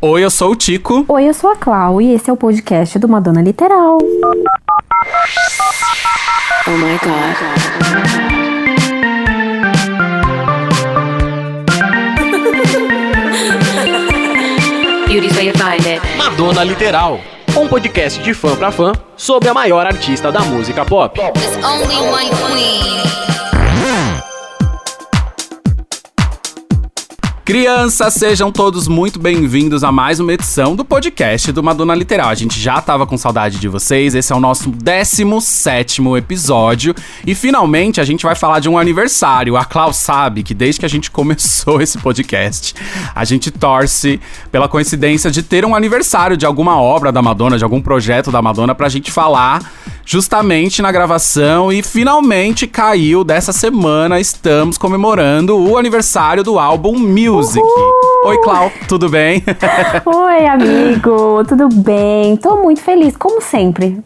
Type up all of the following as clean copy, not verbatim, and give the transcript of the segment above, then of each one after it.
Oi, eu sou o Tico. Oi, eu sou a Clau e esse é o podcast do Madonna Literal. Oh my God. Beauty's where you find it. Madonna Literal, um podcast de fã pra fã sobre a maior artista da música pop. There's only one queen. Crianças, sejam todos muito bem-vindos a mais uma edição do podcast do Madonna Literal. A gente já tava com saudade de vocês, esse é o nosso 17º episódio e finalmente a gente vai falar de um aniversário. A Clau sabe que desde que a gente começou esse podcast, a gente torce pela coincidência de ter um aniversário de alguma obra da Madonna, de algum projeto da Madonna pra gente falar justamente na gravação e finalmente caiu dessa semana, estamos comemorando o aniversário do álbum Music. Oi, Clau, tudo bem? Oi, amigo, tudo bem? Tô muito feliz, como sempre,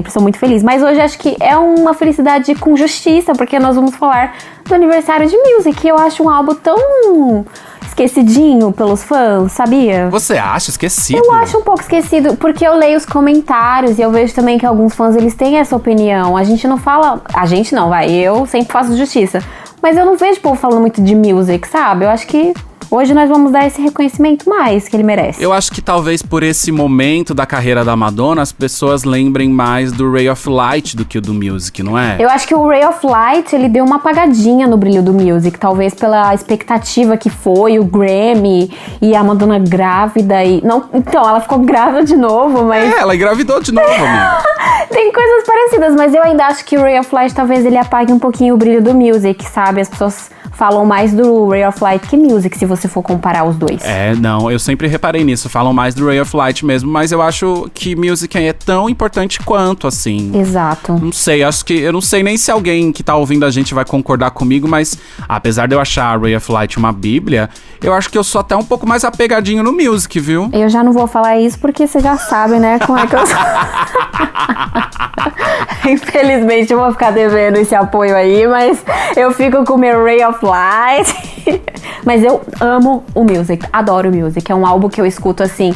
sou muito feliz. Mas hoje acho que é uma felicidade com justiça, porque nós vamos falar do aniversário de Music. Eu acho um álbum tão esquecidinho pelos fãs, sabia? Você acha esquecido? Eu acho um pouco esquecido, porque eu leio os comentários e eu vejo também que alguns fãs, eles têm essa opinião. A gente não fala... A gente não, eu sempre faço justiça. Mas eu não vejo o povo falando muito de Music, sabe? Eu acho que hoje nós vamos dar esse reconhecimento mais que ele merece. Eu acho que talvez por esse momento da carreira da Madonna, as pessoas lembrem mais do Ray of Light do que o do Music, não é? Eu acho que o Ray of Light, ele deu uma apagadinha no brilho do Music, talvez pela expectativa que foi, o Grammy e a Madonna grávida e... Não, então, ela ficou grávida de novo, mas... Ela engravidou de novo, amiga. Tem coisas parecidas, mas eu ainda acho que o Ray of Light talvez ele apague um pouquinho o brilho do Music, sabe? As pessoas falam mais do Ray of Light que Music, se você for comparar os dois. Não, eu sempre reparei nisso, falam mais do Ray of Light mesmo, mas eu acho que Music é tão importante quanto, assim. Exato. Não sei, eu não sei nem se alguém que tá ouvindo a gente vai concordar comigo, mas apesar de eu achar Ray of Light uma bíblia, eu acho que eu sou até um pouco mais apegadinho no Music, viu? Eu já não vou falar isso porque você já sabe, né, como é que eu sou. Infelizmente eu vou ficar devendo esse apoio aí, mas eu fico com o meu Ray of Light. Mas eu amo o Music, adoro o Music. É um álbum que eu escuto assim.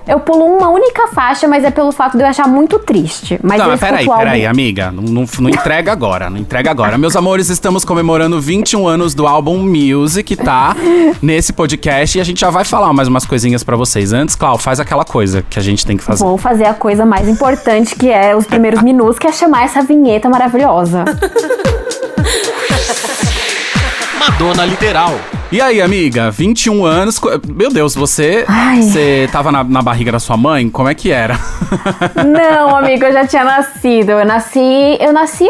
Eu pulo uma única faixa, mas é pelo fato de eu achar muito triste. Mas não, eu mas peraí, amiga. Não entrega agora, não entrega agora. Meus amores, estamos comemorando 21 anos do álbum Music, tá? Nesse podcast. E a gente já vai falar mais umas coisinhas pra vocês. Antes, Clau, faz aquela coisa que a gente tem que fazer. Vou fazer a coisa mais importante, que é os primeiros minutos, que é chamar essa vinheta maravilhosa. Madonna Literal. E aí, amiga, 21 anos... Meu Deus, você tava na barriga da sua mãe? Como é que era? Não, amigo, eu já tinha nascido. Eu nasci,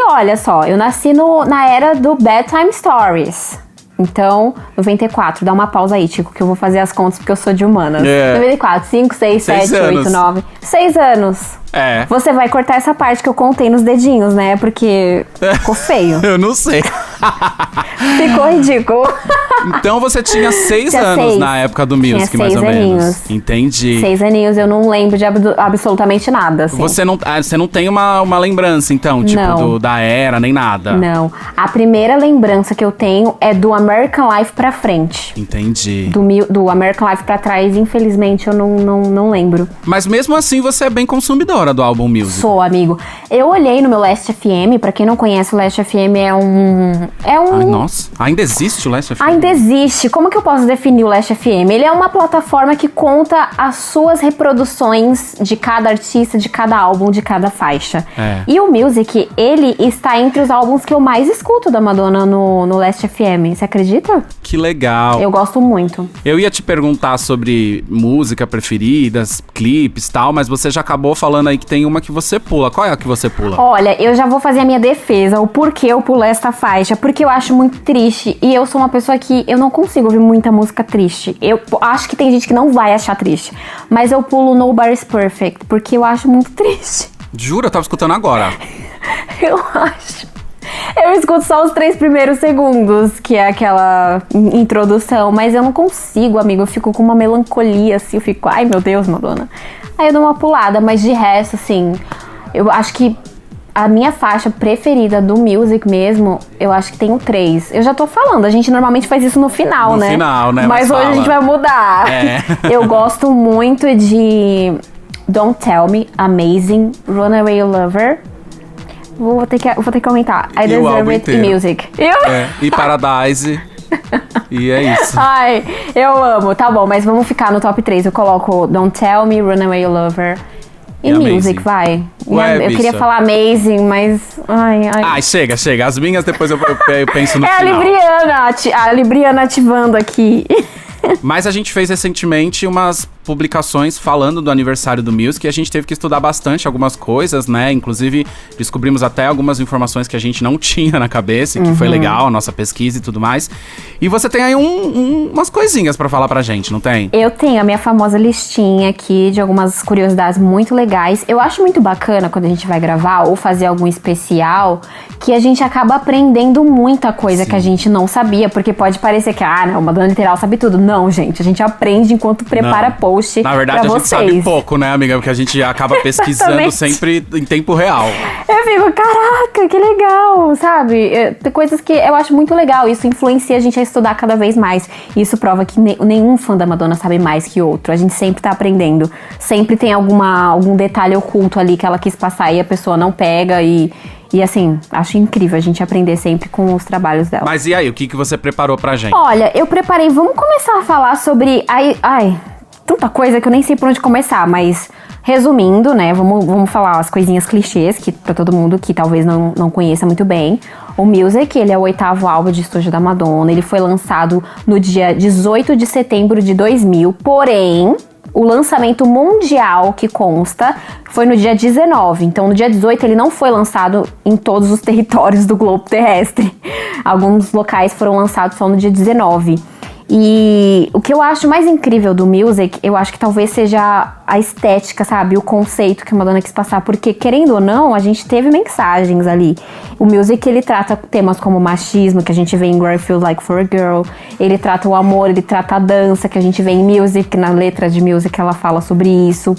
olha só, eu nasci na era do Bedtime Stories. Então, 94, dá uma pausa aí, Tico, que eu vou fazer as contas porque eu sou de humanas. 94, 5, 6, 7, 8, 9... 6 anos. Você vai cortar essa parte que eu contei nos dedinhos, né? Porque ficou feio. Eu não sei. Ficou ridículo. Então você tinha 6 anos na época do Music, mais ou menos. Entendi. 6 aninhos, eu não lembro de absolutamente nada, assim. Você não tem uma lembrança, então, tipo, da era, nem nada? Não. A primeira lembrança que eu tenho é do American Life pra frente. Entendi. Do American Life pra trás, infelizmente, eu não lembro. Mas mesmo assim, você é bem consumidora do álbum Music. Sou, amigo. Eu olhei no meu Last FM, pra quem não conhece, o Last FM é um... Ai, nossa. Ainda existe o Last FM? Ainda existe. Como que eu posso definir o Last FM? Ele é uma plataforma que conta as suas reproduções de cada artista, de cada álbum, de cada faixa. E o Music, ele está entre os álbuns que eu mais escuto da Madonna no Last FM. Você acredita? Que legal. Eu gosto muito. Eu ia te perguntar sobre música preferidas, clipes e tal, mas você já acabou falando aí que tem uma que você pula. Qual é a que você pula? Olha, eu já vou fazer a minha defesa, o porquê eu pulo essa faixa. Porque eu acho muito triste. E eu sou uma pessoa que eu não consigo ouvir muita música triste. Eu acho que tem gente que não vai achar triste. Mas eu pulo Nobody's Perfect, porque eu acho muito triste. Jura? Eu tava escutando agora. Eu acho. Eu escuto só os 3 primeiros segundos, que é aquela introdução. Mas eu não consigo, amigo. Eu fico com uma melancolia, assim. Eu fico, ai meu Deus, Madonna. Aí eu dou uma pulada, mas de resto, assim... Eu acho que a minha faixa preferida do Music mesmo, eu acho que tem o 3. Eu já tô falando, a gente normalmente faz isso no final, né? No final, né? Mas hoje fala. a gente vai mudar. É. Eu gosto muito de Don't Tell Me, Amazing, Runaway Lover. Vou ter que aumentar. I E o álbum Deserve It e inteiro. Music. E Paradise. E é isso. Ai, eu amo. Tá bom, mas vamos ficar no top 3. Eu coloco Don't Tell Me, Runaway Lover e Amazing. Music, vai. Ué, Eu queria bicha. falar Amazing, mas... Ai. Ai, chega. As minhas depois eu penso no É final. a Libriana ativando aqui. Mas a gente fez recentemente umas publicações falando do aniversário do Music e a gente teve que estudar bastante algumas coisas, né? Inclusive, descobrimos até algumas informações que a gente não tinha na cabeça, e que foi legal, a nossa pesquisa e tudo mais. E você tem aí umas coisinhas pra falar pra gente, não tem? Eu tenho a minha famosa listinha aqui de algumas curiosidades muito legais. Eu acho muito bacana quando a gente vai gravar ou fazer algum especial, que a gente acaba aprendendo muita coisa que a gente não sabia, porque pode parecer que, não, Madonna Literal sabe tudo. Não, gente, a gente aprende enquanto prepara Não. post Na verdade, pra a gente vocês. sabe pouco, né, amiga? Porque a gente acaba pesquisando Exatamente. sempre em tempo real. Eu fico, caraca, que legal, sabe? Tem coisas que eu acho muito legal. Isso influencia a gente a estudar cada vez mais. Isso prova que nenhum fã da Madonna sabe mais que outro. A gente sempre tá aprendendo. Sempre tem algum detalhe oculto ali que ela quis passar e a pessoa não pega e assim, acho incrível a gente aprender sempre com os trabalhos dela. Mas e aí, o que você preparou pra gente? Olha, eu preparei, vamos começar a falar sobre... Ai, tanta coisa que eu nem sei por onde começar, mas resumindo, né, vamos falar as coisinhas clichês que pra todo mundo que talvez não conheça muito bem. O Music, ele é o 8º álbum de estúdio da Madonna, ele foi lançado no dia 18 de setembro de 2000, porém... O lançamento mundial que consta foi no dia 19. Então, no dia 18, ele não foi lançado em todos os territórios do globo terrestre. Alguns locais foram lançados só no dia 19. E o que eu acho mais incrível do Music, eu acho que talvez seja a estética, sabe? O conceito que a Madonna quis passar. Porque, querendo ou não, a gente teve mensagens ali. O Music, ele trata temas como machismo, que a gente vê em Girl Feels Like For A Girl. Ele trata o amor, ele trata a dança, que a gente vê em Music. Na letra de Music, ela fala sobre isso.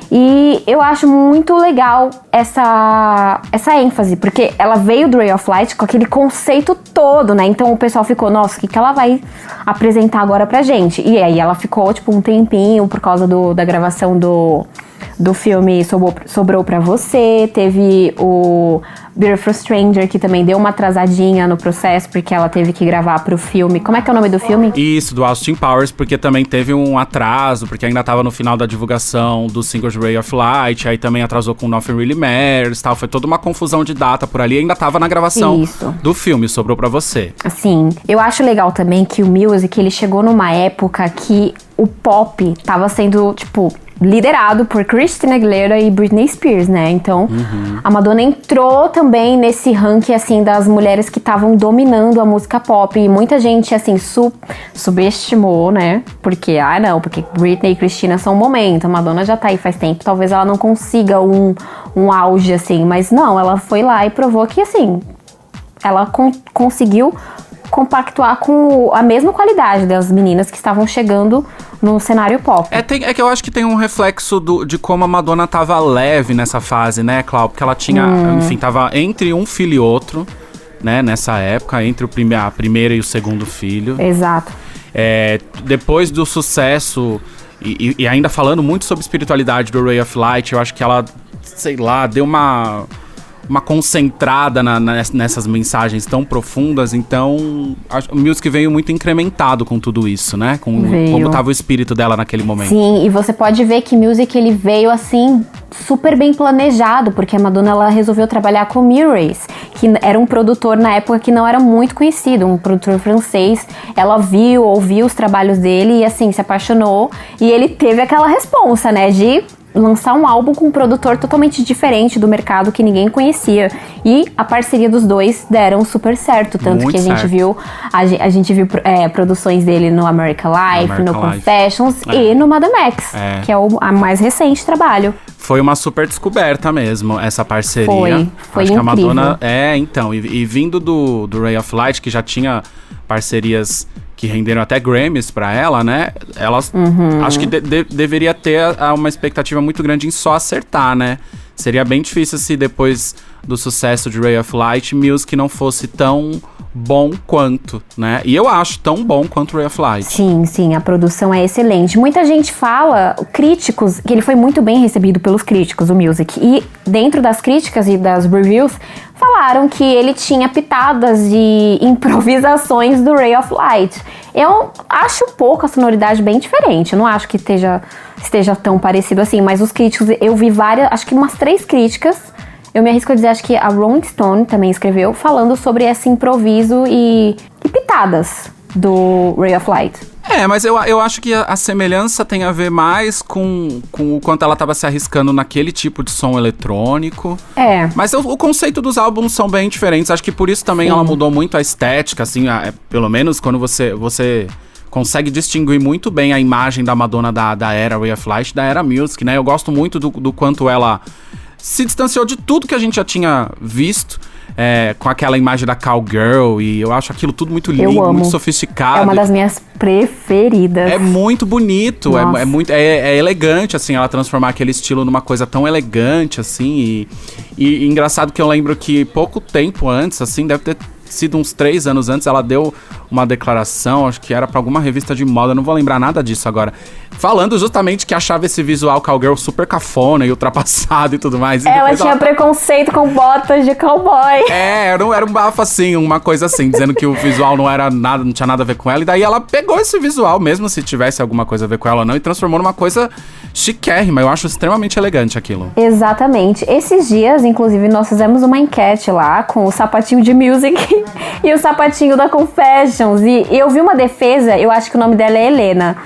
E eu acho muito legal essa ênfase, porque ela veio do Ray of Light com aquele conceito todo, né? Então o pessoal ficou, nossa, o que ela vai apresentar agora pra gente? E aí ela ficou, tipo, um tempinho por causa da gravação do filme Sobrou Pra Você. Teve o Beautiful Stranger, que também deu uma atrasadinha no processo, porque ela teve que gravar pro filme. Como é que é o nome do filme? Isso, do Austin Powers, porque também teve um atraso, porque ainda tava no final da divulgação do single Ray of Light, aí também atrasou com Nothing Really Matters, tal. Foi toda uma confusão de data por ali, ainda tava na gravação Isso. do filme Sobrou Pra Você. Assim, eu acho legal também que o Music, ele chegou numa época que o pop tava sendo, tipo, liderado por Christina Aguilera e Britney Spears, né? Então, a Madonna entrou também nesse ranking, assim, das mulheres que estavam dominando a música pop. E muita gente, assim, subestimou, né? Porque Britney e Christina são um momento. A Madonna já tá aí faz tempo. Talvez ela não consiga um auge, assim. Mas não, ela foi lá e provou que, assim, ela conseguiu compactuar com a mesma qualidade das meninas que estavam chegando no cenário pop. É que eu acho que tem um reflexo de como a Madonna tava leve nessa fase, né, Cláudio? Porque ela tinha, enfim, tava entre um filho e outro, né, nessa época, entre a primeira e o segundo filho. Exato. Depois do sucesso, e ainda falando muito sobre espiritualidade do Ray of Light, eu acho que ela, sei lá, deu uma concentrada nessas mensagens tão profundas. Então o Music veio muito incrementado com tudo isso, né? Como tava o espírito dela naquele momento. Sim, e você pode ver que Music, ele veio assim super bem planejado, porque a Madonna, ela resolveu trabalhar com Murray, que era um produtor na época que não era muito conhecido, um produtor francês. Ela ouviu os trabalhos dele e assim, se apaixonou, e ele teve aquela responsa, né, de lançar um álbum com um produtor totalmente diferente do mercado, que ninguém conhecia. E a parceria dos dois deram super certo. Tanto muito que a gente viu produções dele no American Life, no Confessions e no Madame X, que é o mais recente trabalho. Foi uma super descoberta mesmo, essa parceria. Foi Acho incrível. que a Madonna... então, e vindo do Ray of Light, que já tinha parcerias que renderam até Grammys pra ela, né? Elas, acho que deveria ter uma expectativa muito grande em só acertar, né? Seria bem difícil se depois do sucesso de Ray of Light, Music não fosse tão bom quanto, né? E eu acho tão bom quanto Ray of Light. Sim, a produção é excelente. Muita gente fala, críticos, que ele foi muito bem recebido pelos críticos, o Music. E dentro das críticas e das reviews, falaram que ele tinha pitadas de improvisações do Ray of Light. Eu acho um pouco a sonoridade bem diferente. Eu não acho que esteja tão parecido assim, mas os críticos, eu vi várias, acho que umas 3 críticas. Eu me arrisco a dizer, acho que a Rolling Stone também escreveu, falando sobre esse improviso e pitadas do Ray of Light. Mas eu acho que a semelhança tem a ver mais com o quanto ela estava se arriscando naquele tipo de som eletrônico. Mas o conceito dos álbuns são bem diferentes. Acho que por isso também ela mudou muito a estética, assim, pelo menos quando você consegue distinguir muito bem a imagem da Madonna da era Ray of Light, da era Music, né? Eu gosto muito do quanto ela se distanciou de tudo que a gente já tinha visto, com aquela imagem da cowgirl, e eu acho aquilo tudo muito lindo, muito sofisticado. É uma das minhas preferidas. É muito bonito, é elegante, assim, ela transformar aquele estilo numa coisa tão elegante, assim, e engraçado que eu lembro que pouco tempo antes, assim, deve ter sido uns 3 anos antes, ela deu uma declaração, acho que era pra alguma revista de moda, não vou lembrar nada disso agora, falando justamente que achava esse visual cowgirl super cafona e ultrapassado e tudo mais. E ela tinha preconceito com botas de cowboy. Era um bafo assim, uma coisa assim, dizendo que o visual não tinha nada a ver com ela, e daí ela pegou esse visual, mesmo se tivesse alguma coisa a ver com ela ou não, e transformou numa coisa chiquérrima. Eu acho extremamente elegante aquilo. Exatamente. Esses dias, inclusive, nós fizemos uma enquete lá com o sapatinho de Music e o sapatinho da Confessions. E eu vi uma defesa, eu acho que o nome dela é Helena.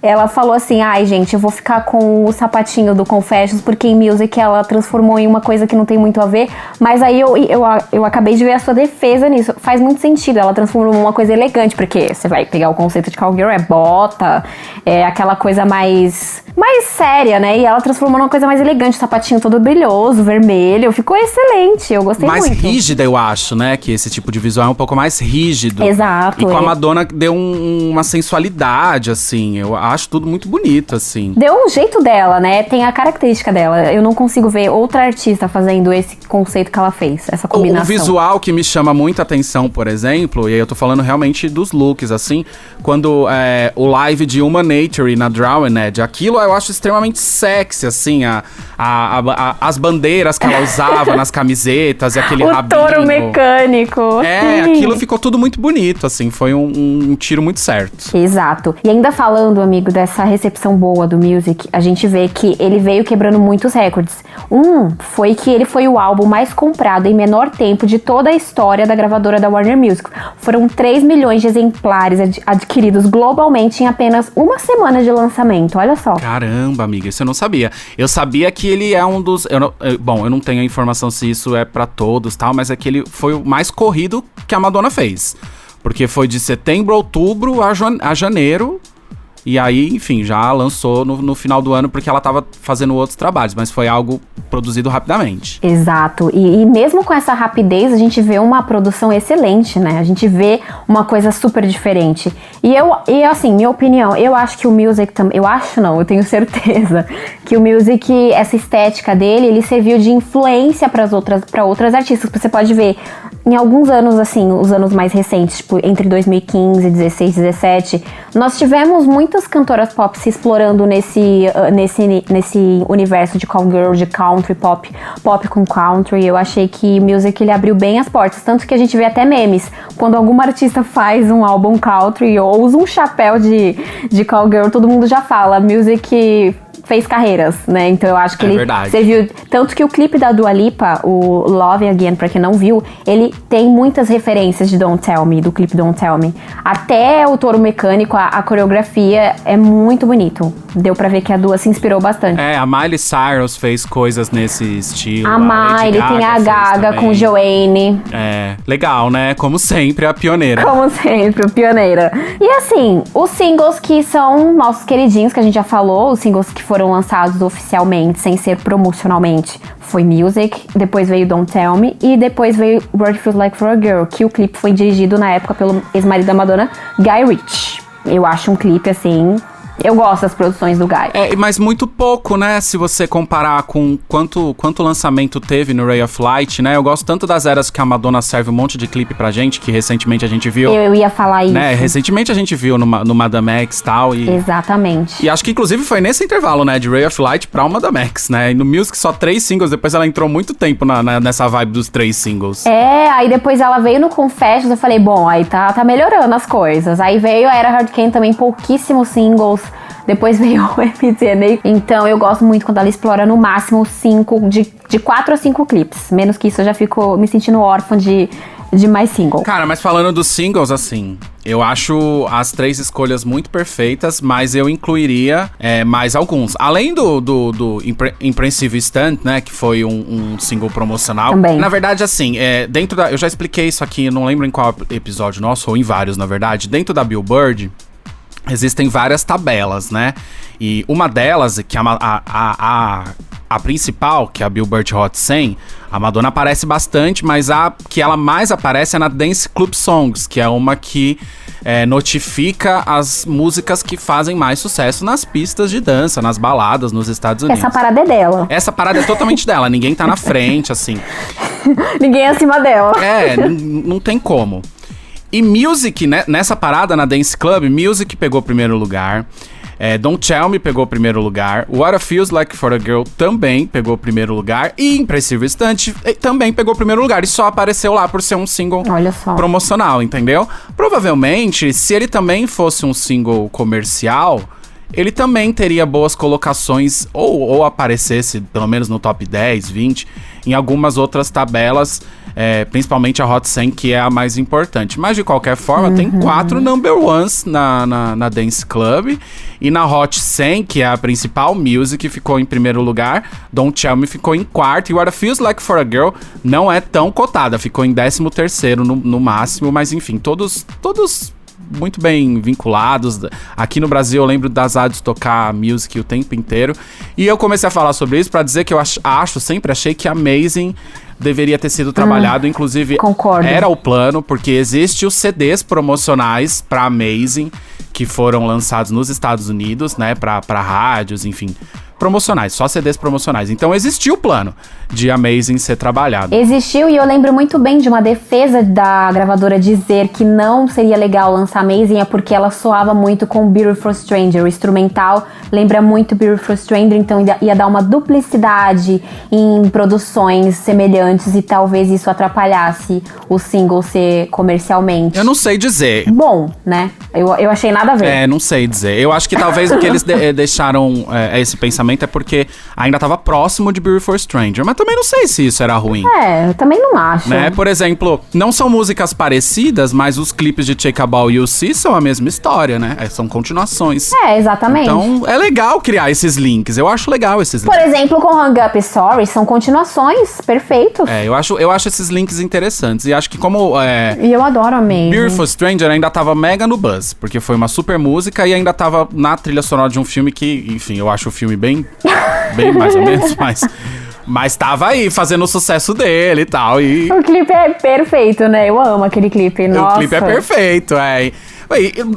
Ela falou assim, gente, eu vou ficar com o sapatinho do Confessions, porque em Music ela transformou em uma coisa que não tem muito a ver. Mas aí eu acabei de ver a sua defesa nisso. Faz muito sentido, ela transformou em uma coisa elegante, porque você vai pegar o conceito de cowgirl, é bota, é aquela coisa mais séria, né? E ela transformou numa coisa mais elegante, sapatinho todo brilhoso, vermelho. Ficou excelente, eu gostei mais muito. Mais rígida, eu acho, né? Que esse tipo de visual é um pouco mais rígido. Exato. E com a Madonna deu uma sensualidade, assim. Eu acho tudo muito bonito, assim. Deu um jeito dela, né? Tem a característica dela. Eu não consigo ver outra artista fazendo esse conceito que ela fez, essa combinação. O visual que me chama muita atenção, por exemplo, e aí eu tô falando realmente dos looks, assim, quando o live de Human Nature na Drawing Edge, aquilo eu acho extremamente sexy, assim, as bandeiras que ela usava nas camisetas e aquele rabinho. O touro mecânico. Sim. Aquilo ficou tudo muito bonito, assim, foi um tiro muito certo. Exato. E ainda falando, amigo, dessa recepção boa do Music, a gente vê que ele veio quebrando muitos recordes. Foi que ele foi o álbum mais comprado em menor tempo de toda a história da gravadora da Warner Music. Foram 3 milhões de exemplares adquiridos globalmente em apenas uma semana de lançamento, olha só. Caramba, amiga, isso eu não sabia. Eu sabia que ele é um dos... eu não tenho a informação se isso é pra todos, tal, mas é que ele foi o mais corrido que a Madonna fez. Porque foi de setembro a outubro a janeiro... E aí, enfim, já lançou no final do ano porque ela tava fazendo outros trabalhos, mas foi algo produzido rapidamente. Exato. E mesmo com essa rapidez, a gente vê uma produção excelente, né? A gente vê uma coisa super diferente. E assim, minha opinião, eu acho que o Music também... eu tenho certeza que o Music, essa estética dele, ele serviu de influência para outras artistas. Você pode ver, em alguns anos, assim, os anos mais recentes, tipo, entre 2015, 16, 17, nós tivemos muitas cantoras pop se explorando nesse universo de cowgirl, de country, pop com country. Eu achei que Music, ele abriu bem as portas, tanto que a gente vê até memes, quando alguma artista faz um álbum country ou usa um chapéu de cowgirl, todo mundo já fala, Music fez carreiras, né? Então eu acho que ele serviu. Tanto que o clipe da Dua Lipa, o Love Again, pra quem não viu, ele tem muitas referências de Don't Tell Me, do clipe Don't Tell Me. Até o touro mecânico, a coreografia é muito bonito. Deu pra ver que a Dua se inspirou bastante. A Miley Cyrus fez coisas nesse estilo. A Miley, tem a Gaga com Joanne. Legal, né? Como sempre, a pioneira. Como sempre, a pioneira. E assim, os singles que são nossos queridinhos, que a gente já falou, os singles que foram lançados oficialmente, sem ser promocionalmente, foi Music, depois veio Don't Tell Me e depois veio What It Feels Like for a Girl, que o clipe foi dirigido na época pelo ex-marido da Madonna, Guy Ritchie. Eu acho um clipe, assim, Eu gosto das produções do Guy. Mas muito pouco, né? Se você comparar com quanto lançamento teve no Ray of Light, né? Eu gosto tanto das eras que a Madonna serve um monte de clipe pra gente, que recentemente a gente viu. Eu ia falar isso. Né? Recentemente a gente viu no Madame X e tal. Exatamente. E acho que inclusive foi nesse intervalo, né? De Ray of Light pra uma Madame X, né? E no Music só 3 singles, depois ela entrou muito tempo nessa vibe dos 3 singles. Aí depois ela veio no Confessions, eu falei, bom, aí tá melhorando as coisas. Aí veio a era Hard Candy também, pouquíssimos singles. Depois veio o MTNA. Então eu gosto muito quando ela explora no máximo 5, de 4 a 5 clipes. Menos que isso eu já fico me sentindo órfã de mais single. Cara, mas falando dos singles, assim, eu acho as 3 escolhas muito perfeitas, mas eu incluiria mais alguns. Além do Impressive Stunt, né, que foi um single promocional. Também. Na verdade, assim, eu já expliquei isso aqui, não lembro em qual episódio nosso, ou em vários, na verdade. Dentro da Billboard, existem várias tabelas, né? E uma delas, que é a principal, que é a Billboard Hot 100, a Madonna aparece bastante, mas a que ela mais aparece é na Dance Club Songs, que é uma que notifica as músicas que fazem mais sucesso nas pistas de dança, nas baladas nos Estados Unidos. Essa parada é dela. Essa parada é totalmente dela, ninguém tá na frente, assim. Ninguém é acima dela. Não tem como. E Music, né, nessa parada na Dance Club, Music pegou o primeiro lugar. Don't Tell Me pegou o primeiro lugar. What It Feels Like for a Girl também pegou o primeiro lugar. E Impressive Stunt também pegou o primeiro lugar. E só apareceu lá por ser um single promocional, entendeu? Provavelmente, se ele também fosse um single comercial, ele também teria boas colocações, ou aparecesse, pelo menos no top 10, 20, em algumas outras tabelas, principalmente a Hot 100, que é a mais importante. Mas, de qualquer forma, tem 4 number ones na Dance Club. E na Hot 100, que é a principal, Music ficou em primeiro lugar, Don't Tell Me ficou em quarto, e What It Feels Like for a Girl não é tão cotada, ficou em 13º no máximo, mas enfim, todos muito bem vinculados. Aqui no Brasil eu lembro das rádios tocar Music o tempo inteiro. E eu comecei a falar sobre isso pra dizer que eu sempre achei que Amazing deveria ter sido trabalhado. Inclusive, concordo. Era o plano, porque existe os CDs promocionais pra Amazing, que foram lançados nos Estados Unidos, né, pra rádios, enfim, promocionais, só CDs promocionais. Então existiu o plano de Amazing ser trabalhado. Existiu, e eu lembro muito bem de uma defesa da gravadora dizer que não seria legal lançar Amazing, porque ela soava muito com Beautiful Stranger. O instrumental lembra muito Beautiful Stranger, então ia dar uma duplicidade em produções semelhantes, e talvez isso atrapalhasse o single ser comercialmente. Eu não sei dizer. Bom, né? Eu achei nada a ver. Não sei dizer. Eu acho que talvez o que eles deixaram esse pensamento é porque ainda tava próximo de Beautiful Stranger, mas também não sei se isso era ruim. Eu também não acho. Né? Por exemplo, não são músicas parecidas, mas os clipes de Shake a Ball e You See são a mesma história, né? São continuações. Exatamente. Então, é legal criar esses links. Eu acho legal esses links. Por exemplo, com Hang Up Stories, são continuações perfeitos. Eu acho esses links interessantes. E acho que como... E eu adoro Amazing. Beautiful Stranger ainda tava mega no buzz, porque foi uma super música e ainda tava na trilha sonora de um filme que, enfim, eu acho o filme bem mais ou menos, mas tava aí fazendo o sucesso dele e tal. E o clipe é perfeito, né? Eu amo aquele clipe, nossa. O clipe é perfeito,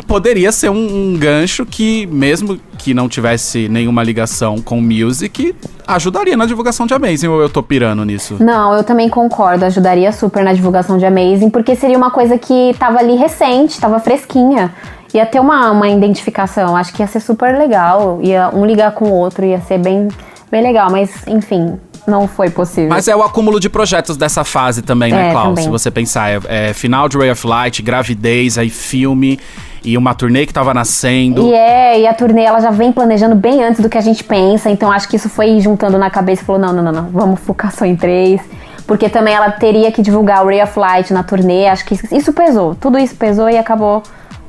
poderia ser um gancho que, mesmo que não tivesse nenhuma ligação com Music, ajudaria na divulgação de Amazing, ou eu tô pirando nisso? Não, eu também concordo, ajudaria super na divulgação de Amazing, porque seria uma coisa que tava ali recente, tava fresquinha. Ia ter uma identificação, acho que ia ser super legal, ia um ligar com o outro, ia ser bem legal, mas enfim, não foi possível. Mas é o acúmulo de projetos dessa fase também, né, Clau? Também. Se você pensar, final de Ray of Light, gravidez, aí filme, e uma turnê que tava nascendo. E a turnê, ela já vem planejando bem antes do que a gente pensa, então acho que isso foi juntando na cabeça e falou, não, vamos focar só em 3, porque também ela teria que divulgar o Ray of Light na turnê, acho que isso pesou, tudo isso pesou e acabou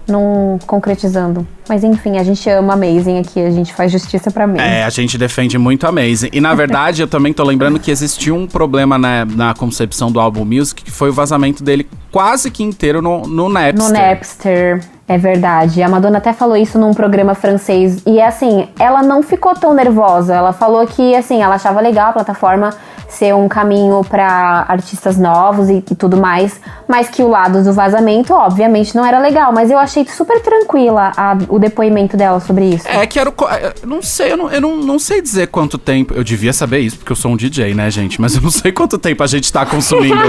não concretizando. Mas enfim, a gente ama Amazing aqui, a gente faz justiça pra Amazing. A gente defende muito Amazing. E na verdade, eu também tô lembrando que existiu um problema na concepção do álbum Music, que foi o vazamento dele quase que inteiro no Napster. No Napster, é verdade. A Madonna até falou isso num programa francês. E assim, ela não ficou tão nervosa. Ela falou que, assim, ela achava legal a plataforma ser um caminho pra artistas novos e tudo mais, mas que o lado do vazamento, obviamente, não era legal. Mas eu achei super tranquila o depoimento dela sobre isso. É que era não sei, eu não sei dizer quanto tempo. Eu devia saber isso, porque eu sou um DJ, né, gente? Mas eu não sei quanto tempo a gente tá consumindo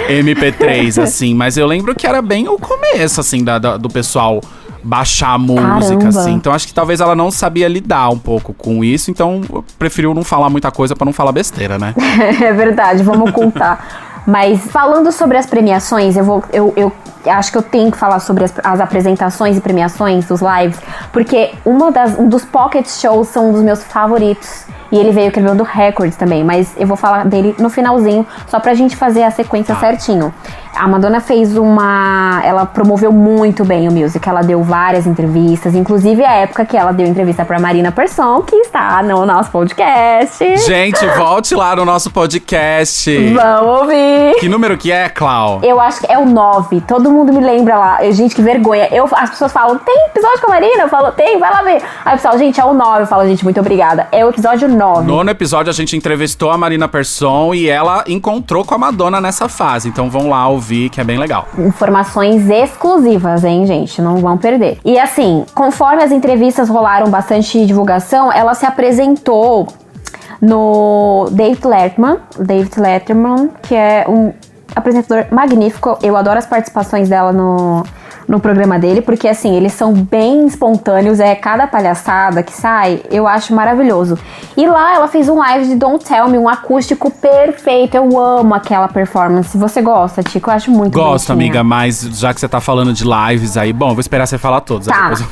MP3, assim. Mas eu lembro que era bem o começo, assim, do pessoal baixar a música, Caramba. assim. Então acho que talvez ela não sabia lidar um pouco com isso. Então preferiu não falar muita coisa pra não falar besteira, né? É verdade, vamos ocultar. Mas falando sobre as premiações, eu acho que eu tenho que falar sobre as apresentações e premiações dos lives, porque um dos pocket shows são um dos meus favoritos. E ele veio quebrando recordes também, mas eu vou falar dele no finalzinho, só pra gente fazer a sequência certinho. A Madonna ela promoveu muito bem o music, ela deu várias entrevistas, inclusive a época que ela deu entrevista pra Marina Persson, que está no nosso podcast. Gente, volte lá no nosso podcast. Vamos ouvir! Que número que é, Clau? Eu acho que é o 9, todo mundo me lembra lá. Gente, que vergonha. As pessoas falam, tem episódio com a Marina? Eu falo, tem, vai lá ver. Aí o pessoal, gente, é o 9. Eu falo, gente, muito obrigada. É o episódio 9. Nono episódio a gente entrevistou a Marina Persson e ela encontrou com a Madonna nessa fase. Então vão lá ouvir, que é bem legal. Informações exclusivas, hein, gente? Não vão perder. E assim, conforme as entrevistas rolaram bastante divulgação, ela se apresentou no David Letterman, que é um apresentador magnífico. Eu adoro as participações dela no programa dele, porque assim, eles são bem espontâneos, cada palhaçada que sai, eu acho maravilhoso. E lá ela fez um live de Don't Tell Me, um acústico perfeito, eu amo aquela performance. Você gosta, Tico? Eu acho muito Gosto, bonitinha. amiga, mas já que você tá falando de lives aí, bom, vou esperar você falar todos. Tá. Depois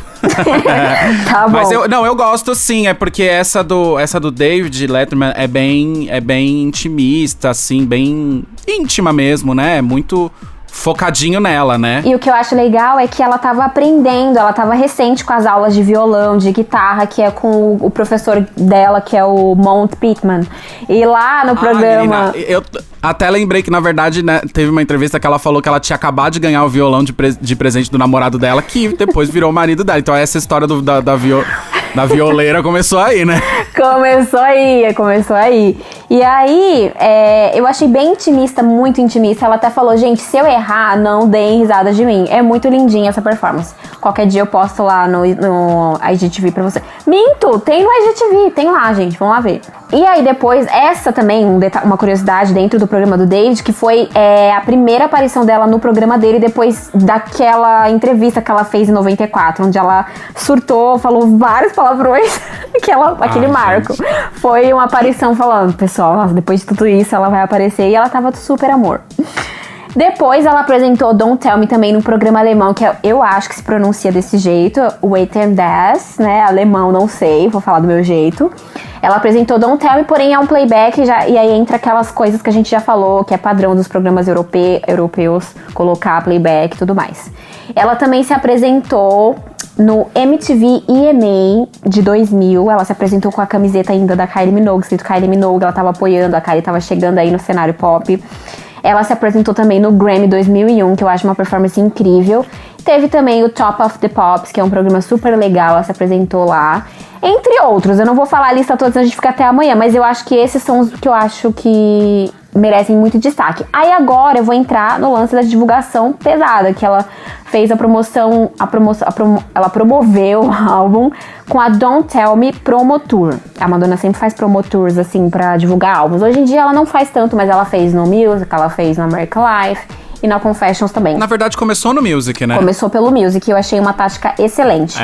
Tá bom. Mas eu gosto sim, é porque essa do David Letterman é bem intimista, assim, bem íntima mesmo, né? É muito focadinho nela, né? E o que eu acho legal é que ela tava aprendendo, ela tava recente com as aulas de violão, de guitarra, que é com o professor dela, que é o Mount Pittman. E lá no programa... Menina, eu até lembrei que, na verdade, né, teve uma entrevista que ela falou que ela tinha acabado de ganhar o violão de presente do namorado dela, que depois virou o marido dela. Então essa história da violeira começou aí, né? Começou aí. E aí, eu achei bem intimista, muito intimista. Ela até falou, gente, se eu errar, não deem risada de mim. É muito lindinha essa performance. Qualquer dia eu posto lá no IGTV pra você. Minto, tem no IGTV, tem lá, gente, vamos lá ver. E aí depois, essa também, uma curiosidade dentro do programa do David, que foi a primeira aparição dela no programa dele depois daquela entrevista que ela fez em 94, onde ela surtou, falou vários palavrões, aquele marco. Gente. Foi uma aparição falando, pessoal, nossa, depois de tudo isso ela vai aparecer, e ela tava super amor. Depois ela apresentou Don't Tell Me também num programa alemão, que eu acho que se pronuncia desse jeito, Wait and Dance, né, alemão não sei, vou falar do meu jeito. Ela apresentou Don't Tell Me, porém é um playback, e aí entra aquelas coisas que a gente já falou, que é padrão dos programas europeus, colocar playback e tudo mais. Ela também se apresentou no MTV EMA de 2000, ela se apresentou com a camiseta ainda da Kylie Minogue, escrito Kylie Minogue, ela tava apoiando, a Kylie tava chegando aí no cenário pop. Ela se apresentou também no Grammy 2001, que eu acho uma performance incrível. Teve também o Top of the Pops, que é um programa super legal, ela se apresentou lá. Entre outros, eu não vou falar a lista toda, senão a gente fica até amanhã, mas eu acho que esses são os que eu acho que merecem muito destaque. Aí agora eu vou entrar no lance da divulgação pesada, que ela fez ela promoveu o álbum com a Don't Tell Me Promo Tour. A Madonna sempre faz promo tours, assim, pra divulgar álbuns. Hoje em dia ela não faz tanto, mas ela fez no Music, ela fez no American Life e na Confessions também. Na verdade, começou no Music, né? Começou pelo Music, eu achei uma tática excelente.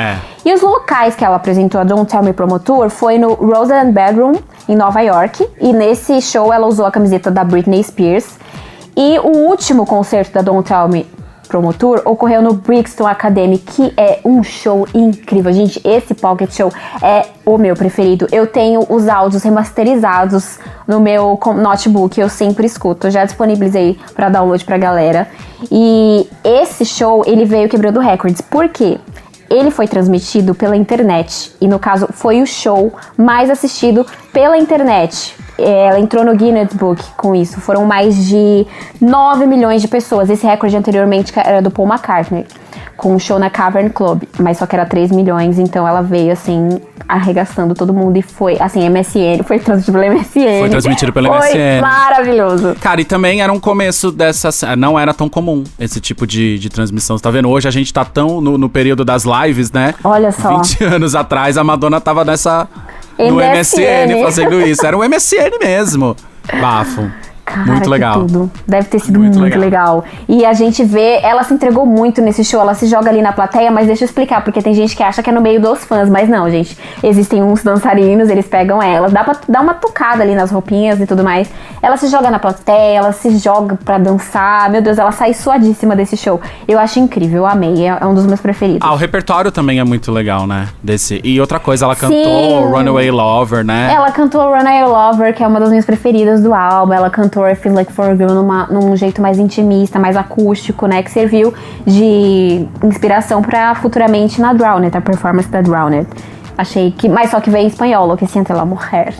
E os locais que ela apresentou a Don't Tell Me Promo Tour foi no Roseland Bedroom, em Nova York. E nesse show ela usou a camiseta da Britney Spears. E o último concerto da Don't Tell Me Promo Tour ocorreu no Brixton Academy, que é um show incrível. Gente, esse Pocket Show é o meu preferido. Eu tenho os áudios remasterizados no meu notebook, eu sempre escuto. Eu já disponibilizei para download pra galera. E esse show, ele veio quebrando recordes. Por quê? Ele foi transmitido pela internet. E no caso, foi o show mais assistido pela internet. Ela entrou no Guinness Book com isso. Foram mais de 9 milhões de pessoas. Esse recorde anteriormente era do Paul McCartney. com um show na Cavern Club, mas só que era 3 milhões, então ela veio, assim, arregaçando todo mundo e foi, assim, MSN, foi transmitido pela MSN. Foi transmitido pela Foi MSN. maravilhoso. Cara, e também era um começo dessa... Não era tão comum esse tipo de transmissão. Você tá vendo? Hoje a gente tá tão no período das lives, né? Olha só. 20 anos atrás, a Madonna tava no MSN fazendo isso. Era um MSN mesmo. Bafo. Cara, muito legal. Que tudo. Deve ter sido muito legal. E a gente vê, ela se entregou muito nesse show, ela se joga ali na plateia, mas deixa eu explicar, porque tem gente que acha que é no meio dos fãs, mas não, gente. Existem uns dançarinos, eles pegam ela, dá pra dar uma tocada ali nas roupinhas e tudo mais. Ela se joga na plateia, ela se joga pra dançar, meu Deus, ela sai suadíssima desse show. Eu acho incrível, eu amei, é um dos meus preferidos. O repertório também é muito legal, né? E outra coisa, ela Sim. cantou Runaway Lover, né? Ela cantou Runaway Lover, que é uma das minhas preferidas do álbum. Ela cantou I Feel Like For a Girl num jeito mais intimista, mais acústico, né? Que serviu de inspiração pra futuramente na Drowned, a performance da Drowned. Achei que... Mas só que veio em espanhol, que siente la mujer.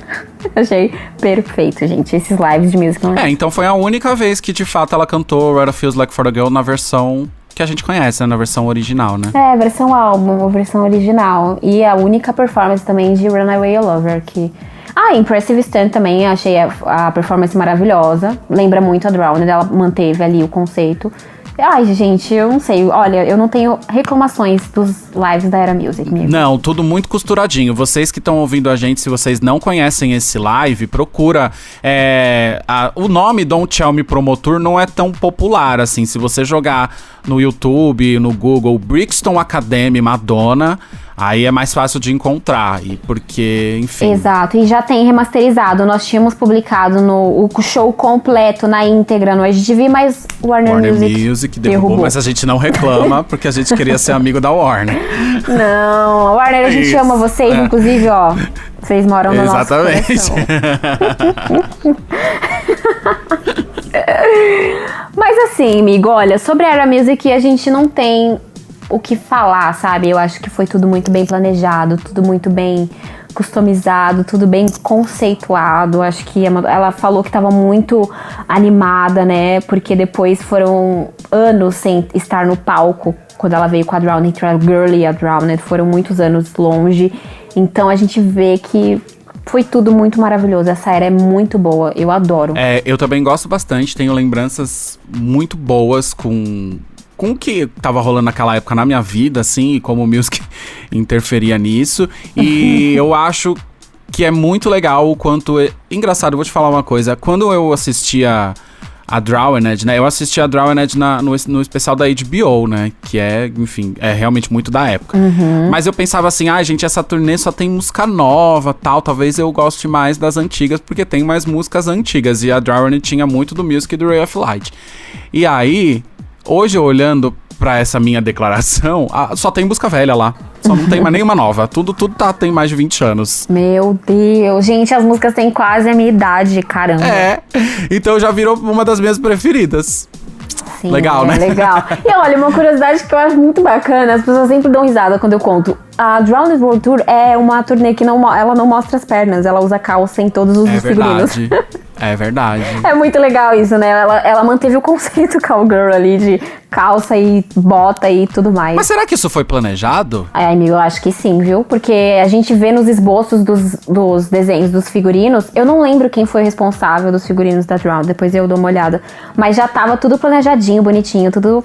Achei perfeito, gente. Esses lives de musical. Então foi a única vez que, de fato, ela cantou What It Feels Like For a Girl na versão que a gente conhece, né? Na versão original, né? É, versão álbum, versão original. E a única performance também de Runaway Lover, que... Impressive Stunt também, achei a performance maravilhosa. Lembra muito a Drowned, ela manteve ali o conceito. Ai, gente, eu não sei. Olha, eu não tenho reclamações dos lives da Era Music, amigo. Não, tudo muito costuradinho. Vocês que estão ouvindo a gente, se vocês não conhecem esse live, procura. O nome Don't Tell Me Promo Tour não é tão popular, assim. Se você jogar no YouTube, no Google, Brixton Academy Madonna, aí é mais fácil de encontrar. E porque, enfim... Exato, e já tem remasterizado. Nós tínhamos publicado o show completo na íntegra no IGTV, mas Warner Music derrubou. Mas a gente não reclama, porque a gente queria ser amigo da Warner. Não, Warner, a gente ama vocês, inclusive, ó, vocês moram no nosso coração. Exatamente. Mas assim, amigo, olha, sobre a Era Music a gente não tem o que falar, sabe? Eu acho que foi tudo muito bem planejado, tudo muito bem customizado, tudo bem conceituado. Acho que ela falou que estava muito animada, né? Porque depois foram anos sem estar no palco. Quando ela veio com a Drowned, entre a Girl e a Drowned, foram muitos anos longe. Então a gente vê que foi tudo muito maravilhoso. Essa era é muito boa, eu adoro. Eu também gosto bastante, tenho lembranças muito boas com o que tava rolando naquela época na minha vida, assim, e como o music interferia nisso. E eu acho que é muito legal o quanto... Engraçado, eu vou te falar uma coisa. Quando eu assistia a Drowned, né? Eu assisti a Drowned no especial da HBO, né? Que enfim, é realmente muito da época. Mas eu pensava assim, gente, essa turnê só tem música nova, tal. Talvez eu goste mais das antigas, porque tem mais músicas antigas. E a Drowned tinha muito do music e do Ray of Light. E aí, hoje eu olhando pra essa minha declaração, só tem música velha lá. Só não tem mais nenhuma nova. Tudo tem mais de 20 anos. Meu Deus. Gente, as músicas têm quase a minha idade, caramba. Então já virou uma das minhas preferidas. Sim, legal, né? Legal. E olha, uma curiosidade que eu acho muito bacana, as pessoas sempre dão risada quando eu conto. A Drowned World Tour é uma turnê que ela não mostra as pernas, ela usa calça em todos os figurinos. É verdade. É muito legal isso, né? Ela manteve o conceito cowgirl ali de calça e bota e tudo mais. Mas será que isso foi planejado? Amigo, eu acho que sim, viu? Porque a gente vê nos esboços dos desenhos dos figurinos, eu não lembro quem foi responsável dos figurinos da Drowned, depois eu dou uma olhada. Mas já tava tudo planejadinho, bonitinho, tudo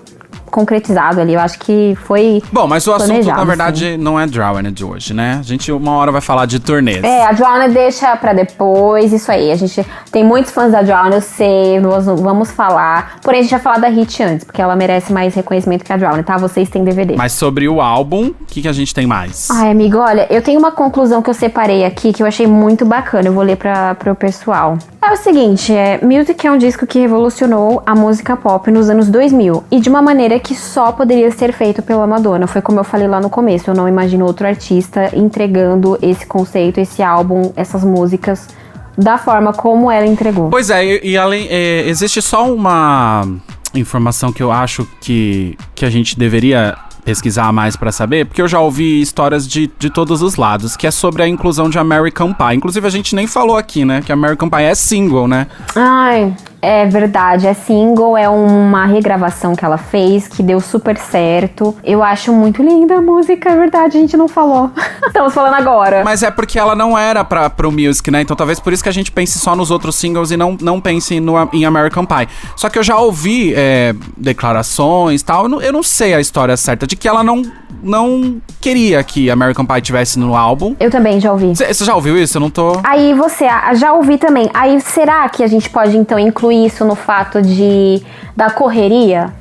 concretizado ali, eu acho que foi bom, mas o assunto, na verdade, sim. não é Drowned hoje, né? A gente uma hora vai falar de turnês. A Drowned deixa pra depois, isso aí. A gente tem muitos fãs da Drowned, eu sei, nós vamos falar. Porém, a gente vai falar da Hit antes, porque ela merece mais reconhecimento que a Drowned, tá? Vocês têm DVD. Mas sobre o álbum, o que a gente tem mais? Amigo, olha, eu tenho uma conclusão que eu separei aqui, que eu achei muito bacana, eu vou ler pro pessoal. É o seguinte, Music é um disco que revolucionou a música pop nos anos 2000, e de uma maneira que só poderia ser feito pela Madonna. Foi como eu falei lá no começo, eu não imagino outro artista entregando esse conceito, esse álbum, essas músicas, da forma como ela entregou. Pois e além, existe só uma informação que eu acho que a gente deveria pesquisar mais pra saber, porque eu já ouvi histórias de todos os lados, que é sobre a inclusão de American Pie. Inclusive, a gente nem falou aqui, né, que American Pie é single, né? É verdade, é single, é uma regravação que ela fez, que deu super certo. Eu acho muito linda a música, é verdade, a gente não falou. Estamos falando agora. Mas é porque ela não era pro music, né? Então talvez por isso que a gente pense só nos outros singles e não pense em American Pie. Só que eu já ouvi declarações e tal, eu não sei a história certa, de que ela não queria que American Pie tivesse no álbum. Eu também já ouvi. Você já ouviu isso? Eu não tô... Aí já ouvi também. Aí será que a gente pode então incluir isso no fato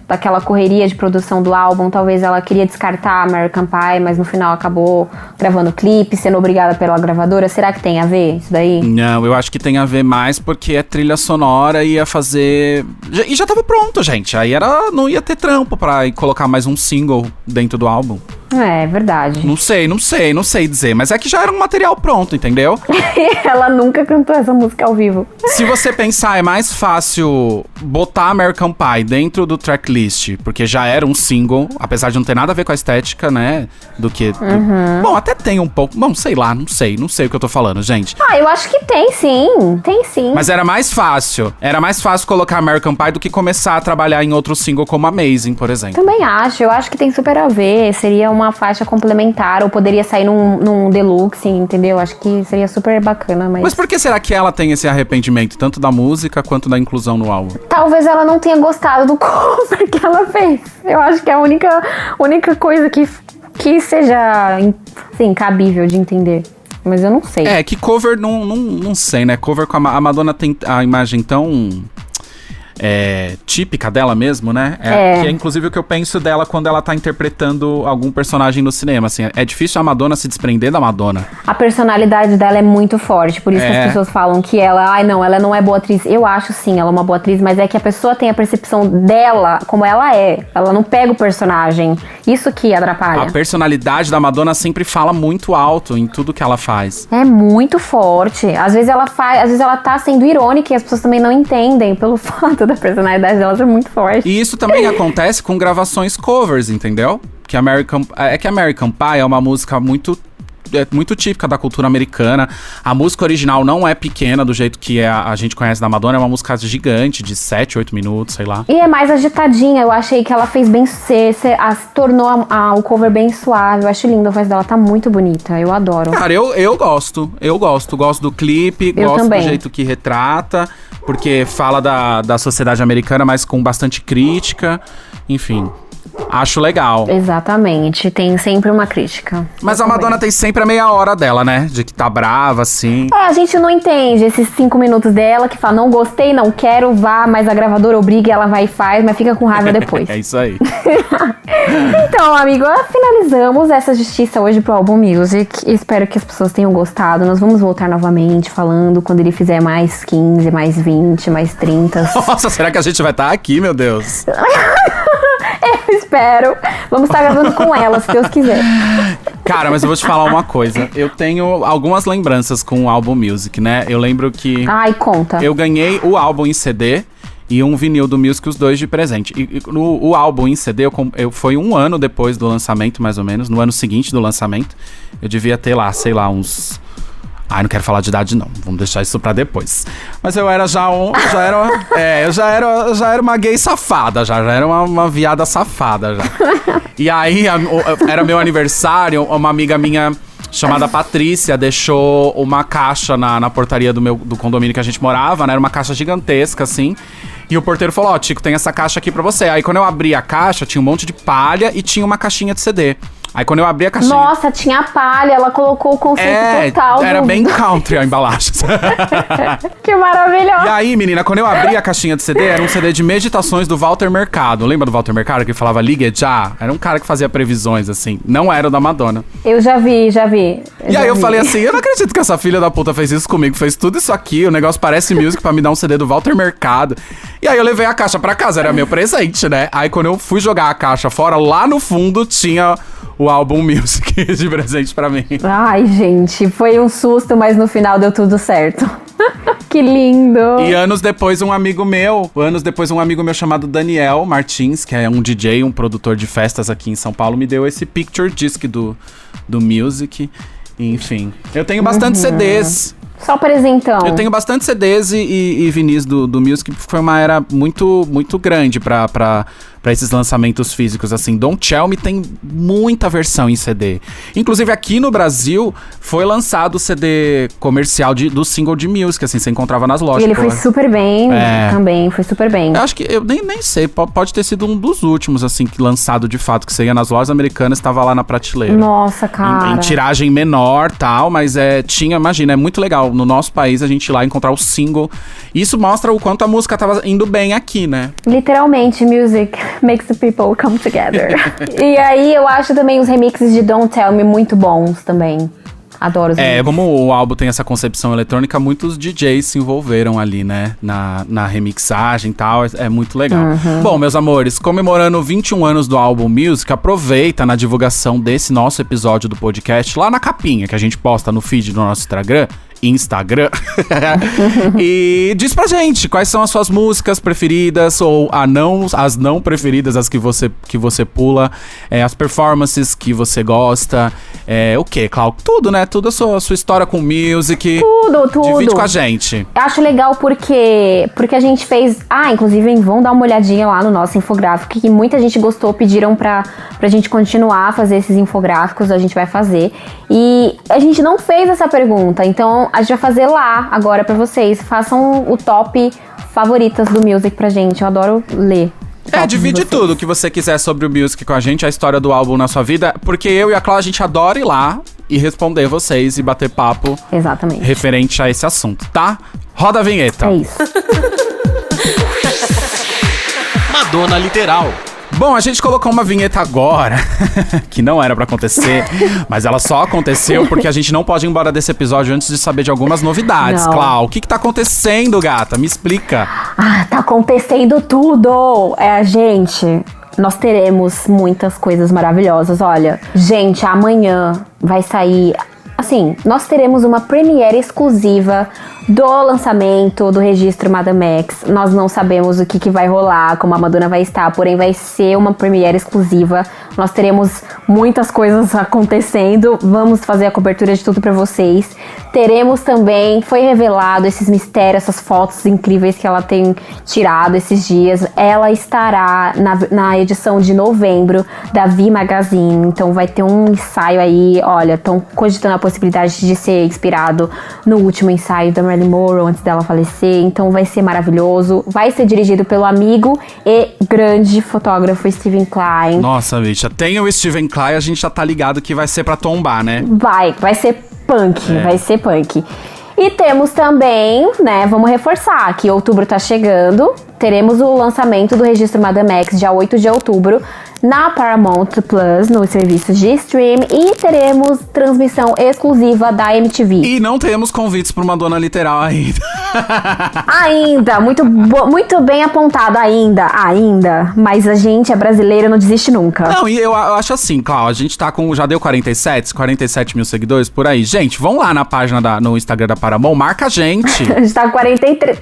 daquela correria de produção do álbum? Talvez ela queria descartar American Pie, mas no final acabou gravando clipe, sendo obrigada pela gravadora. Será que tem a ver isso daí? Não, eu acho que tem a ver mais porque é trilha sonora e ia fazer... E já tava pronto, gente. Aí não ia ter trampo pra colocar mais um single dentro do álbum. É verdade. Não sei dizer, mas é que já era um material pronto, entendeu? Ela nunca cantou essa música ao vivo. Se você pensar, é mais fácil botar American Pie dentro do tracklist, porque já era um single, apesar de não ter nada a ver com a estética, né? Do que... Bom, até tem um pouco... Bom, sei lá, não sei o que eu tô falando, gente. Eu acho que tem sim. Mas era mais fácil colocar American Pie do que começar a trabalhar em outro single como Amazing, por exemplo. Também eu acho que tem super a ver, seria uma faixa complementar, ou poderia sair num deluxe, entendeu? Acho que seria super bacana, mas por que será que ela tem esse arrependimento, tanto da música quanto da inclusão no álbum? Talvez ela não tenha gostado do cover que ela fez. Eu acho que é a única coisa que seja, assim, cabível de entender. Mas eu não sei. É, que cover, não sei, né? Cover com a Madonna tem a imagem tão... típica dela mesmo, né? Que é inclusive o que eu penso dela quando ela tá interpretando algum personagem no cinema, assim. É difícil a Madonna se desprender da Madonna. A personalidade dela é muito forte, por isso que as pessoas falam que ela não é boa atriz. Eu acho sim, ela é uma boa atriz, mas é que a pessoa tem a percepção dela como ela é. Ela não pega o personagem. Isso que atrapalha. A personalidade da Madonna sempre fala muito alto em tudo que ela faz. É muito forte. Às vezes ela tá sendo irônica e as pessoas também não entendem pelo fato da personalidade dela ser muito forte. E isso também acontece com gravações covers, entendeu? Que American Pie é uma música muito típica da cultura americana. A música original não é pequena do jeito que a gente conhece da Madonna. É uma música gigante, de 7, 8 minutos, sei lá. E é mais agitadinha. Eu achei que ela fez bem... tornou o cover bem suave. Eu acho lindo. A voz dela tá muito bonita. Eu adoro. Cara, eu gosto. Gosto do clipe. Gosto também. Do jeito que retrata. Porque fala da sociedade americana, mas com bastante crítica. Enfim... Acho legal. Exatamente, tem sempre uma crítica. Mas a Madonna tem sempre a meia hora dela, né? De que tá brava, assim. A gente não entende esses 5 minutos dela que fala, não gostei, não quero, vá, mas a gravadora obriga e ela vai e faz, mas fica com raiva depois. É isso aí. Então, amigo, finalizamos essa justiça hoje pro Album Music. Espero que as pessoas tenham gostado. Nós vamos voltar novamente falando quando ele fizer mais 15, mais 20, mais 30. Nossa, será que a gente vai estar aqui, meu Deus? Eu espero. Vamos estar gravando com ela, se Deus quiser. Cara, mas eu vou te falar uma coisa. Eu tenho algumas lembranças com o Album Music, né? Eu lembro que... Ai, conta. Eu ganhei o álbum em CD e um vinil do Music, os dois de presente. E o álbum em CD foi 1 ano depois do lançamento, mais ou menos. No ano seguinte do lançamento. Eu devia ter lá, sei lá, uns... Ai, não quero falar de idade, não. Vamos deixar isso pra depois. Mas eu era eu já era uma gay safada, já era uma viada safada, já. E aí, era meu aniversário, uma amiga minha chamada Patrícia deixou uma caixa na portaria do condomínio que a gente morava, né? Era uma caixa gigantesca, assim. E o porteiro falou, ó, Tico, tem essa caixa aqui pra você. Aí quando eu abri a caixa, tinha um monte de palha e tinha uma caixinha de CD. Aí quando eu abri a caixinha... Nossa, tinha palha, ela colocou o conceito total. Era bem country a embalagem. Que maravilhoso. E aí, menina, quando eu abri a caixinha de CD, era um CD de meditações do Walter Mercado. Lembra do Walter Mercado que falava ligue já? Era um cara que fazia previsões, assim. Não era o da Madonna. Eu já vi. E aí eu falei assim, eu não acredito que essa filha da puta fez isso comigo. Fez tudo isso aqui, o negócio parece music pra me dar um CD do Walter Mercado. E aí eu levei a caixa pra casa, era meu presente, né? Aí quando eu fui jogar a caixa fora, lá no fundo tinha... o Album Music de presente pra mim. Ai, gente, foi um susto, mas no final deu tudo certo. Que lindo! E anos depois um amigo meu chamado Daniel Martins, que é um DJ, um produtor de festas aqui em São Paulo, me deu esse picture disc do Music. Enfim, eu tenho bastante CDs. Só presentão. Eu tenho bastante CDs e vinis do Music, porque foi uma era muito, muito grande pra esses lançamentos físicos, assim. Don't Tell Me tem muita versão em CD. Inclusive, aqui no Brasil, foi lançado o CD comercial do single de Music, assim, você encontrava nas lojas. E ele foi super bem também, foi super bem. Eu acho que, eu nem sei, pode ter sido um dos últimos, assim, lançado de fato, que você ia nas lojas americanas, estava lá na prateleira. Nossa, cara. Em tiragem menor, tal, mas imagina, é muito legal. No nosso país, a gente ir lá encontrar o single. Isso mostra o quanto a música tava indo bem aqui, né? Literalmente, music makes the people come together. E aí, eu acho também os remixes de Don't Tell Me muito bons também. Adoro os remixes. Como o álbum tem essa concepção eletrônica, muitos DJs se envolveram ali, né? Na remixagem e tal, é muito legal. Bom, meus amores, comemorando 21 anos do álbum Music, aproveita na divulgação desse nosso episódio do podcast, lá na capinha que a gente posta no feed do nosso Instagram. E diz pra gente quais são as suas músicas preferidas ou as não preferidas, as que você pula, as performances que você gosta, o que, Clau? Tudo, né? Tudo a sua história com music. Tudo. Divide com a gente. Eu acho legal porque a gente fez... inclusive, vão dar uma olhadinha lá no nosso infográfico, que muita gente gostou, pediram pra gente continuar a fazer esses infográficos, a gente vai fazer. E a gente não fez essa pergunta, então a gente vai fazer lá agora pra vocês. Façam o top favoritas do Music pra gente, eu adoro ler. Divide tudo que você quiser sobre o Music com a gente, a história do álbum na sua vida, porque eu e a Clau, a gente adora ir lá e responder vocês e bater papo. Exatamente. Referente a esse assunto, tá? Roda a vinheta. É isso. Madonna Literal. Bom, a gente colocou uma vinheta agora, que não era pra acontecer, mas ela só aconteceu porque a gente não pode ir embora desse episódio antes de saber de algumas novidades. Não. Clau, o que tá acontecendo, gata? Me explica. Tá acontecendo tudo! Gente, nós teremos muitas coisas maravilhosas. Olha, gente, amanhã vai sair... Assim, nós teremos uma premiere exclusiva do lançamento do registro Madame X. Nós não sabemos o que vai rolar, como a Madonna vai estar, porém vai ser uma premiere exclusiva. Nós teremos muitas coisas acontecendo, vamos fazer a cobertura de tudo pra vocês. Teremos também, foi revelado esses mistérios, essas fotos incríveis que ela tem tirado esses dias. Ela estará na edição de novembro da V Magazine, então vai ter um ensaio aí, olha, estão cogitando a possibilidade de ser inspirado no último ensaio da Marilyn Monroe antes dela falecer, então vai ser maravilhoso. Vai ser dirigido pelo amigo e grande fotógrafo Steven Klein. Nossa, bicha, tem o Steven Klein, a gente já tá ligado que vai ser pra tombar, né? Vai ser punk, vai ser punk. E temos também, né, vamos reforçar que outubro tá chegando, teremos o lançamento do registro Madame X, dia 8 de outubro, na Paramount Plus, no serviço de stream, e teremos transmissão exclusiva da MTV. E não temos convites para uma Madonna Literal ainda. Ainda, muito bem apontado, ainda. Mas a gente é brasileira, não desiste nunca. Não, e eu acho assim, Clau, a gente tá com, já deu 47 mil seguidores por aí. Gente, vão lá na página no Instagram da Paramount, marca a gente. A gente tá com 43,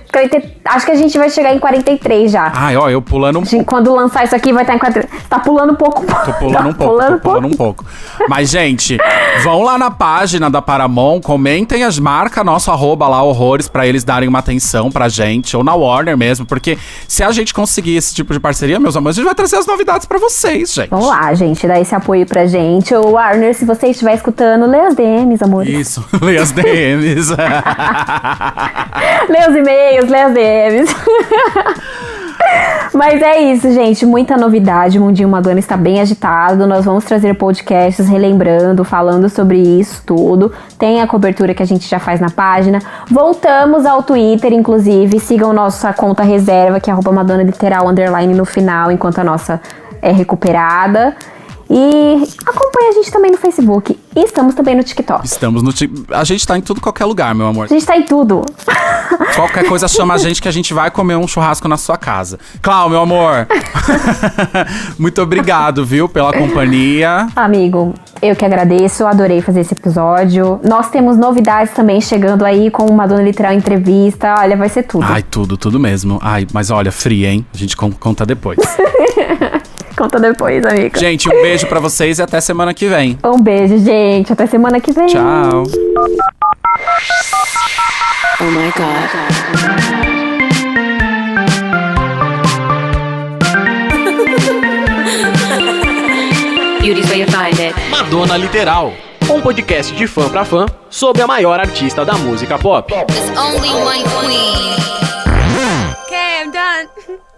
acho que a gente vai chegar em 43 já. Ai, ó, eu pulando um pouco. Quando lançar isso aqui vai estar em 43. Tá pulando um pouco. Tô pulando um pouco. Mas, gente, vão lá na página da Paramount, comentem, marca nosso @ lá, horrores, pra eles darem uma atenção pra gente, ou na Warner mesmo, porque se a gente conseguir esse tipo de parceria, meus amores, a gente vai trazer as novidades pra vocês, gente. Vamos lá, gente, dá esse apoio pra gente. Ô, Warner, se você estiver escutando, lê as DMs, amores. Isso, lê as DMs. Lê os e-mails, lê as DMs. Mas é isso, gente, muita novidade, o Mundinho Madonna está bem agitado, nós vamos trazer podcasts relembrando, falando sobre isso tudo, tem a cobertura que a gente já faz na página, voltamos ao Twitter, inclusive, sigam nossa conta reserva, que é @MadonnaLiteral_ no final, enquanto a nossa é recuperada. E acompanha a gente também no Facebook. E estamos também no TikTok. A gente tá em tudo, qualquer lugar, meu amor. A gente tá em tudo. Qualquer coisa chama a gente que a gente vai comer um churrasco na sua casa. Clau, meu amor. Muito obrigado, viu, pela companhia. Amigo, eu que agradeço. Adorei fazer esse episódio. Nós temos novidades também chegando aí com o Madonna Literal Entrevista. Olha, vai ser tudo. Ai, tudo mesmo. Ai, mas olha, fria, hein? A gente conta depois. Conta depois, amigo. Gente, um beijo pra vocês e até semana que vem. Um beijo, gente. Até semana que vem. Tchau. Oh my god. Beauty's where you find it. Madonna Literal, um podcast de fã pra fã sobre a maior artista da música pop. There's only one queen. Okay, I'm done.